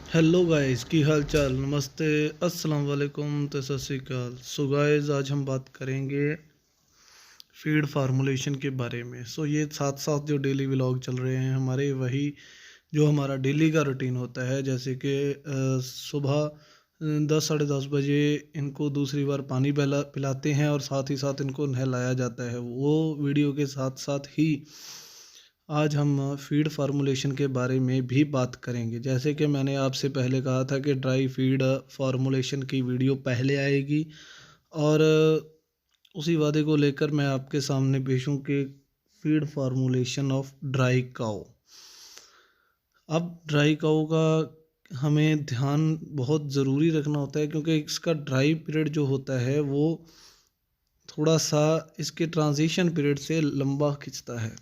Hello guys, की हाल चाल। नमस्ते, अस्सलाम वालेकुम, तो सत श्री अकाल। सो गाइस, आज हम बात करेंगे फीड फार्मूलेशन के बारे में। ये साथ साथ जो डेली व्लॉग चल रहे हैं हमारे, वही जो हमारा डेली का रूटीन होता है। जैसे कि सुबह 10 साढ़े 10 बजे इनको दूसरी बार पानी पिलाते हैं और साथ ही साथ इनको नहलाया जाता है। वो वीडियो के साथ साथ ही आज हम फीड फार्मूलेशन के बारे में भी बात करेंगे। जैसे कि मैंने आपसे पहले कहा था कि ड्राई फीड फार्मूलेशन की वीडियो पहले आएगी, और उसी वादे को लेकर मैं आपके सामने पेश हूँ कि फीड फार्मूलेशन ऑफ ड्राई काऊ। अब ड्राई काऊ का हमें ध्यान बहुत ज़रूरी रखना होता है, क्योंकि इसका ड्राई पीरियड जो होता है वो थोड़ा सा इसके ट्रांजिशन पीरियड से लंबा खिंचता है।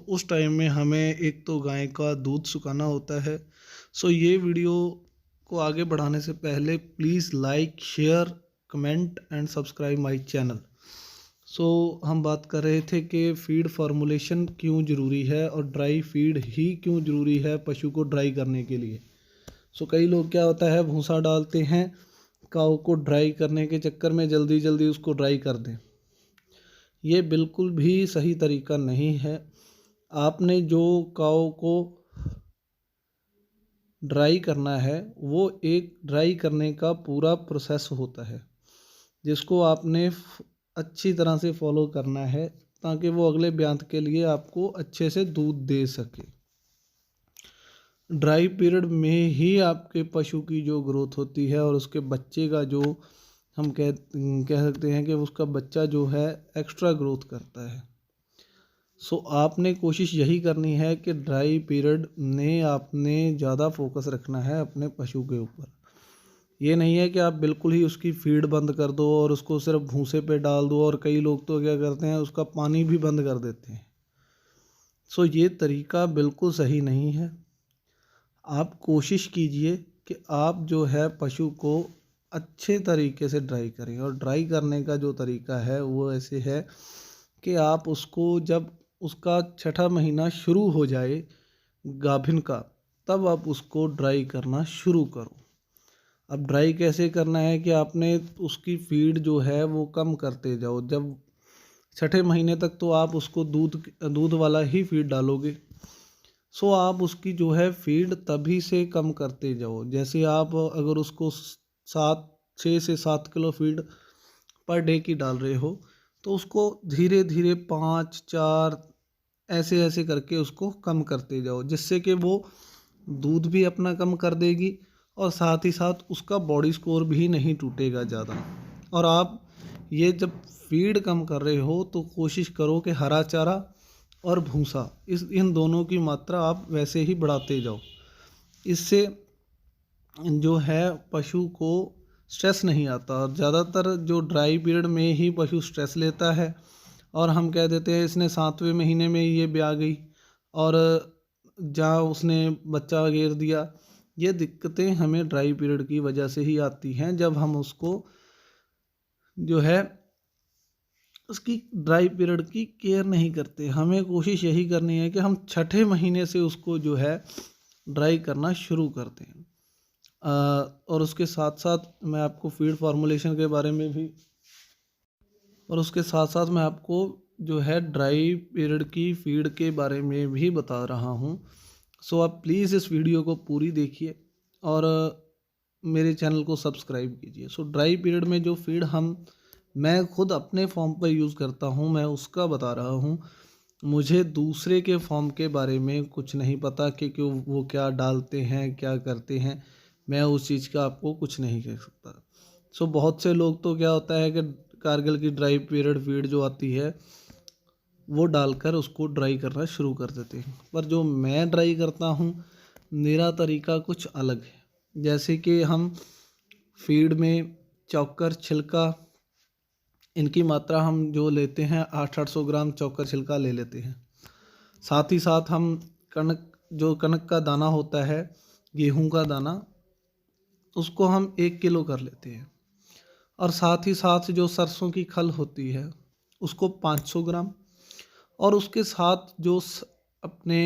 उस टाइम में हमें एक तो गाय का दूध सुखाना होता है। ये वीडियो को आगे बढ़ाने से पहले please like, share, comment and subscribe my channel. हम बात कर रहे थे कि फीड फार्मूलेशन क्यों ज़रूरी है और ड्राई फीड ही क्यों ज़रूरी है पशु को ड्राई करने के लिए। कई लोग क्या होता है, भूसा डालते हैं, काऊ को ड्राई करने के चक्कर में जल्दी जल्दी उसको ड्राई कर दें। ये बिल्कुल भी सही तरीका नहीं है। आपने जो काऊ को ड्राई करना है वो एक ड्राई करने का पूरा प्रोसेस होता है, जिसको आपने अच्छी तरह से फॉलो करना है, ताकि वो अगले ब्यांत के लिए आपको अच्छे से दूध दे सके। ड्राई पीरियड में ही आपके पशु की जो ग्रोथ होती है और उसके बच्चे का जो हम कह सकते हैं कि उसका बच्चा जो है एक्स्ट्रा ग्रोथ करता है। आपने कोशिश यही करनी है कि ड्राई पीरियड में आपने ज़्यादा फोकस रखना है अपने पशु के ऊपर। ये नहीं है कि आप बिल्कुल ही उसकी फीड बंद कर दो और उसको सिर्फ भूसे पे डाल दो, और कई लोग तो क्या करते हैं, उसका पानी भी बंद कर देते हैं। ये तरीका बिल्कुल सही नहीं है। आप कोशिश कीजिए कि आप जो है पशु को अच्छे तरीके से ड्राई करें, और ड्राई करने का जो तरीका है वो ऐसे है कि आप उसको जब उसका छठा महीना शुरू हो जाए गाभिन का, तब आप उसको ड्राई करना शुरू करो। अब ड्राई कैसे करना है कि आपने उसकी फीड जो है वो कम करते जाओ। जब छठे महीने तक तो आप उसको दूध दूध वाला ही फीड डालोगे। आप उसकी जो है फीड तभी से कम करते जाओ। जैसे आप अगर उसको 6 से 7 किलो फीड पर डे की डाल रहे हो, तो उसको धीरे धीरे 5, 4 ऐसे ऐसे करके उसको कम करते जाओ, जिससे कि वो दूध भी अपना कम कर देगी और साथ ही साथ उसका बॉडी स्कोर भी नहीं टूटेगा ज़्यादा। और आप ये जब फीड कम कर रहे हो तो कोशिश करो कि हरा चारा और भूसा, इन दोनों की मात्रा आप वैसे ही बढ़ाते जाओ। इससे जो है पशु को स्ट्रेस नहीं आता। और ज़्यादातर जो ड्राई पीरियड में ही पशु स्ट्रेस लेता है, और हम कह देते हैं इसने 7वें महीने में ये ब्याह गई और जहाँ उसने बच्चा गिर दिया। ये दिक्कतें हमें ड्राई पीरियड की वजह से ही आती हैं, जब हम उसको जो है उसकी ड्राई पीरियड की केयर नहीं करते। हमें कोशिश यही करनी है कि हम छठे महीने से उसको जो है ड्राई करना शुरू करते हैं। और उसके साथ साथ मैं आपको फीड फार्मूलेशन के बारे में भी, और उसके साथ साथ मैं आपको जो है ड्राई पीरियड की फीड के बारे में भी बता रहा हूँ। आप प्लीज़ इस वीडियो को पूरी देखिए और मेरे चैनल को सब्सक्राइब कीजिए। ड्राई पीरियड में जो फीड मैं खुद अपने फॉर्म पर यूज़ करता हूँ, मैं उसका बता रहा हूँ। मुझे दूसरे के फॉर्म के बारे में कुछ नहीं पता कि वो क्या डालते हैं, क्या करते हैं। मैं उस चीज़ का आपको कुछ नहीं कह सकता। बहुत से लोग तो क्या होता है कि कारगिल की ड्राई पीरियड फीड जो आती है वो डालकर उसको ड्राई करना शुरू कर देते हैं, पर जो मैं ड्राई करता हूँ मेरा तरीका कुछ अलग है। जैसे कि हम फीड में चोकर, छिलका, इनकी मात्रा हम जो लेते हैं 800-800 ग्राम चोकर छिलका ले लेते हैं। साथ ही साथ हम कनक का दाना होता है, गेहूं का दाना, उसको हम 1 किलो कर लेते हैं। और साथ ही साथ जो सरसों की खल होती है उसको 500 ग्राम, और उसके साथ जो अपने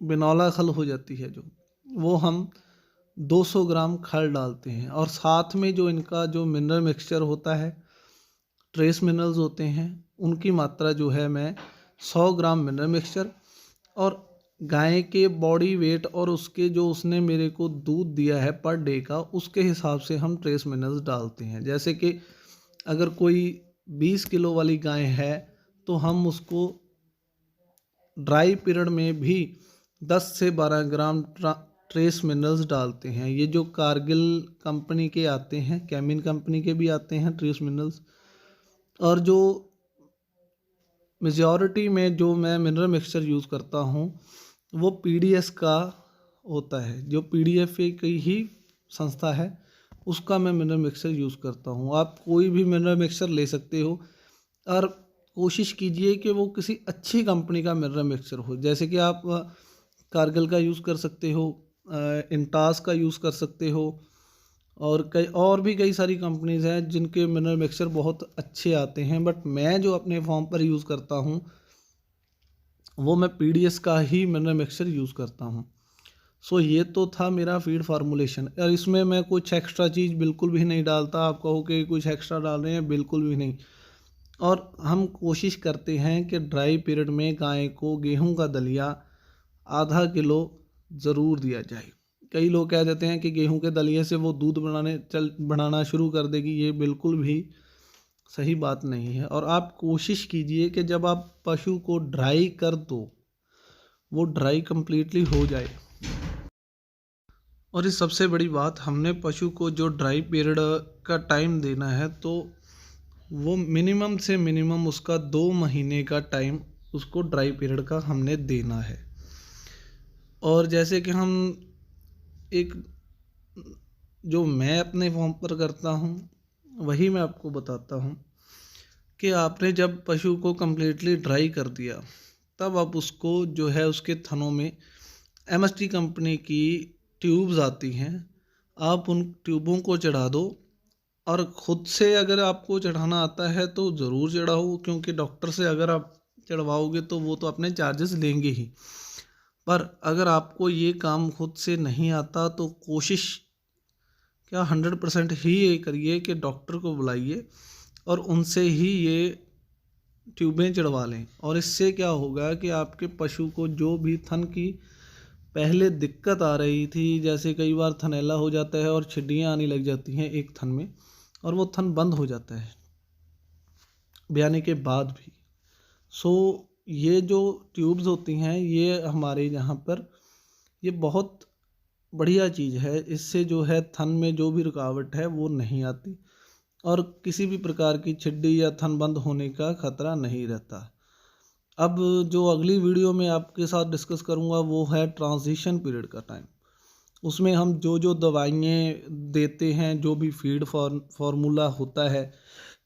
बिनौला खल हो जाती है जो, वो हम 200 ग्राम खल डालते हैं, और साथ में जो इनका जो मिनरल मिक्सचर होता है, ट्रेस मिनरल्स होते हैं, उनकी मात्रा जो है मैं 100 ग्राम मिनरल मिक्सचर, और गाय के बॉडी वेट और उसके जो उसने मेरे को दूध दिया है पर डे का, उसके हिसाब से हम ट्रेस मिनरल्स डालते हैं। जैसे कि अगर कोई 20 किलो वाली गाय है तो हम उसको ड्राई पीरियड में भी 10 से 12 ग्राम ट्रेस मिनरल्स डालते हैं। ये जो कारगिल कंपनी के आते हैं, कैमिन कंपनी के भी आते हैं ट्रेस मिनरल्स, और जो मेजॉरिटी में जो मैं मिनरल मिक्सचर यूज़ करता हूँ वो पीडीएस का होता है। जो पीडीएफ की ही संस्था है, उसका मैं मिनरल मिक्सचर यूज़ करता हूँ। आप कोई भी मिनरल मिक्सचर ले सकते हो, और कोशिश कीजिए कि वो किसी अच्छी कंपनी का मिनरल मिक्सचर हो। जैसे कि आप कारगिल का यूज़ कर सकते हो, इंटास का यूज़ कर सकते हो, और कई सारी कंपनीज़ हैं जिनके मिनरल मिक्सचर बहुत अच्छे आते हैं। बट मैं जो अपने फॉर्म पर यूज़ करता हूँ वो मैं पीडीएस का ही मिनरल मिक्सचर यूज़ करता हूँ। सो ये तो था मेरा फीड फार्मूलेशन, और इसमें मैं कुछ एक्स्ट्रा चीज़ बिल्कुल भी नहीं डालता। आप कहो कि कुछ एक्स्ट्रा डाल रहे हैं, बिल्कुल भी नहीं। और हम कोशिश करते हैं कि ड्राई पीरियड में गाय को गेहूं का दलिया आधा किलो ज़रूर दिया जाए। कई लोग कह देते हैं कि गेहूं के दलिए से वो दूध बनाना शुरू कर देगी। ये बिल्कुल भी सही बात नहीं है। और आप कोशिश कीजिए कि जब आप पशु को ड्राई कर दो, वो ड्राई कंप्लीटली हो जाए। और इस सबसे बड़ी बात, हमने पशु को जो ड्राई पीरियड का टाइम देना है, तो वो मिनिमम से मिनिमम उसका 2 महीने का टाइम उसको ड्राई पीरियड का हमने देना है। और जैसे कि हम एक जो मैं अपने फॉर्म पर करता हूँ वही मैं आपको बताता हूँ कि आपने जब पशु को कम्प्लीटली ड्राई कर दिया, तब आप उसको जो है उसके थनों में एमएसटी कंपनी की ट्यूब्स आती हैं, आप उन ट्यूबों को चढ़ा दो। और ख़ुद से अगर आपको चढ़ाना आता है तो ज़रूर चढ़ाओ, क्योंकि डॉक्टर से अगर आप चढ़वाओगे तो वो तो अपने चार्जेस लेंगे ही। पर अगर आपको ये काम खुद से नहीं आता तो कोशिश क्या 100% ही ये करिए कि डॉक्टर को बुलाइए और उनसे ही ये ट्यूबें चढ़वा लें। और इससे क्या होगा कि आपके पशु को जो भी थन की पहले दिक्कत आ रही थी, जैसे कई बार थनैला हो जाता है और छिड्डियाँ आने लग जाती हैं एक थन में, और वो थन बंद हो जाता है ब्याने के बाद भी। सो ये जो ट्यूब्स होती हैं ये हमारे यहाँ पर ये बहुत बढ़िया चीज़ है। इससे जो है थन में जो भी रुकावट है वो नहीं आती, और किसी भी प्रकार की छिड्डी या थन बंद होने का खतरा नहीं रहता। अब जो अगली वीडियो में आपके साथ डिस्कस करूँगा वो है ट्रांजिशन पीरियड का टाइम। उसमें हम जो जो दवाइयाँ देते हैं, जो भी फीड फार्मूला होता है,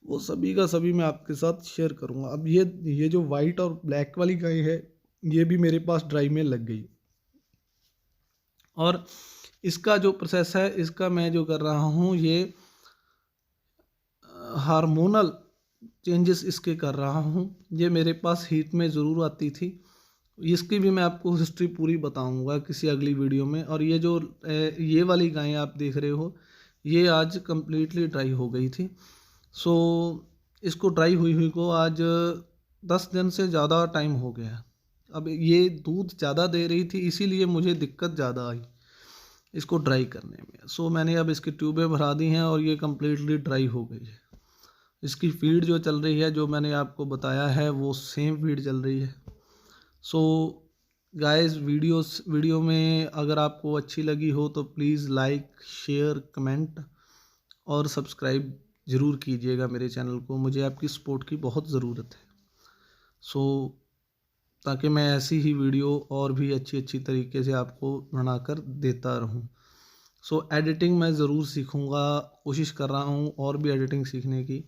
वो सभी का सभी मैं आपके साथ शेयर करूँगा। अब ये जो वाइट और ब्लैक वाली गाय है, ये भी मेरे पास ड्राई में लग गई, और इसका जो प्रोसेस है, इसका मैं जो कर रहा हूँ, ये हार्मोनल चेंजेस इसके कर रहा हूँ। ये मेरे पास हीट में ज़रूर आती थी, इसकी भी मैं आपको हिस्ट्री पूरी बताऊंगा किसी अगली वीडियो में। और ये जो ये वाली गाय आप देख रहे हो, ये आज कम्प्लीटली ड्राई हो गई थी। सो इसको ड्राई हुई हुई को आज 10 दिन से ज़्यादा टाइम हो गया। अब ये दूध ज़्यादा दे रही थी, इसीलिए मुझे दिक्कत ज़्यादा आई इसको ड्राई करने में। सो मैंने अब इसकी ट्यूबें भरा दी हैं और ये कम्प्लीटली ड्राई हो गई है। इसकी फीड जो चल रही है, जो मैंने आपको बताया है, वो सेम फीड चल रही है। सो गाइस, वीडियो में अगर आपको अच्छी लगी हो तो प्लीज़ लाइक, शेयर, कमेंट और सब्सक्राइब ज़रूर कीजिएगा मेरे चैनल को। मुझे आपकी सपोर्ट की बहुत ज़रूरत है। सो ताकि मैं ऐसी ही वीडियो और भी अच्छी अच्छी तरीके से आपको बनाकर देता रहूं। सो एडिटिंग मैं ज़रूर सीखूंगा, कोशिश कर रहा हूं और भी एडिटिंग सीखने की।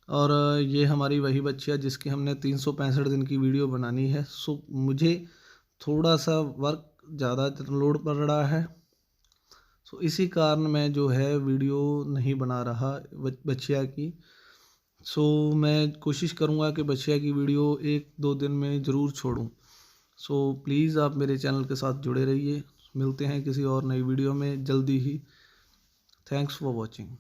और ये हमारी वही बच्चियाँ जिसकी हमने 365 दिन की वीडियो बनानी है। सो मुझे थोड़ा सा वर्क ज़्यादा लोड पड़ रहा है, सो इसी कारण मैं जो है वीडियो नहीं बना रहा बच्चिया की। सो मैं कोशिश करूँगा कि बच्चिया की वीडियो 1-2 दिन में ज़रूर छोड़ूँ। सो प्लीज़ आप मेरे चैनल के साथ जुड़े रहिए। मिलते हैं किसी और नई वीडियो में जल्दी ही। Thanks for watching.